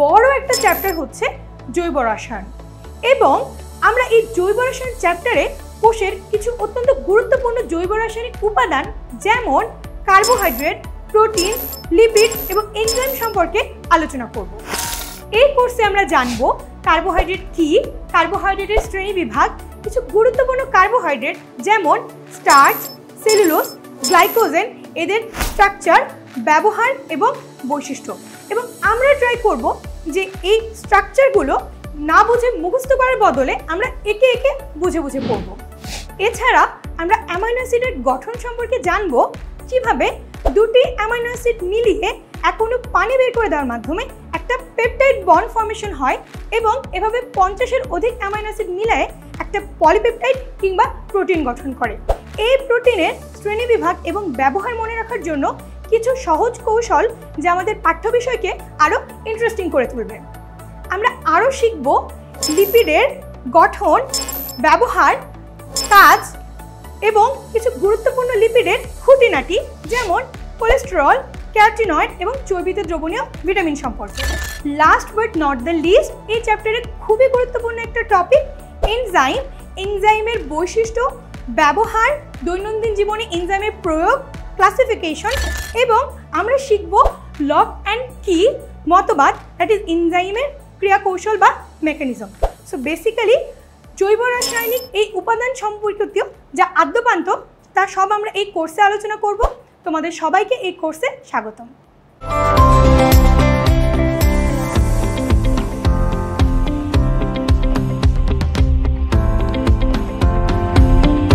বড় একটা চ্যাপ্টার হচ্ছে জৈব রসায়ন এবং আমরা এই জৈব রসায়ন চ্যাপ্টারে কোষের কিছু অত্যন্ত গুরুত্বপূর্ণ জৈব রাসায়নিক উপাদান যেমন কার্বোহাইড্রেট, প্রোটিন, লিপিড এবং এনজাইম সম্পর্কে আলোচনা করব। এই কোর্সে আমরা জানব কার্বোহাইড্রেট কি, কার্বোহাইড্রেটের শ্রেণীবিভাগ, কিছু গুরুত্বপূর্ণ কার্বোহাইড্রেট যেমন স্টার্চ, সেলুলোজ, গ্লাইকোজেন, এদের স্ট্রাকচার, ব্যবহার এবং বৈশিষ্ট্য। এবং আমরা ট্রাই করব যে এই স্ট্রাকচারগুলো না বুঝে মুখস্থ করার বদলে আমরা একে একে বুঝে বুঝে পড়ব। এছাড়া আমরা অ্যামাইনো অ্যাসিডের গঠন সম্পর্কে জানব, কিভাবে দুটি অ্যামাইনো অ্যাসিড মিলিয়ে এক অণু পানি বের করে দেওয়ার মাধ্যমে একটা পেপটাইড বন্ড ফর্মেশন হয় এবং এভাবে 50-এর অধিক অ্যামাইনো অ্যাসিড মিলায়ে একটা পলিপেপটাইড কিংবা প্রোটিন গঠন করে। এই প্রোটিনের শ্রেণীবিভাগ এবং ব্যবহার মনে রাখার জন্য কিছু সহজ কৌশল যা আমাদের পাঠ্য বিষয়কে আরও ইন্টারেস্টিং করে তুলবে। আমরা আরও শিখব লিপিডের গঠন, ব্যবহার, কাজ এবং কিছু গুরুত্বপূর্ণ লিপিডের খুঁটিনাটি যেমন কোলেস্টেরল, ক্যারোটিনয়েড এবং চর্বিতে দ্রবণীয় ভিটামিন সম্পর্কে। Last but not the least, এই চ্যাপ্টারে খুবই গুরুত্বপূর্ণ একটা টপিক এনজাইম, এনজাইমের বৈশিষ্ট্য, ব্যবহার, দৈনন্দিন জীবনে এনজাইমের প্রয়োগ, ক্লাসিফিকেশন এবং আমরা শিখব লক অ্যান্ড কি মতবাদ, দ্যাট ইজ এনজাইমের ক্রিয়া কৌশল বা মেকানিজম। সো বেসিক্যালি জৈব রাসায়নিক এই উপাদান সম্পর্কিত যা আদ্যপান্ত তা সব আমরা এই কোর্সে আলোচনা করব। তোমাদের সবাইকে এই কোর্সে স্বাগতম।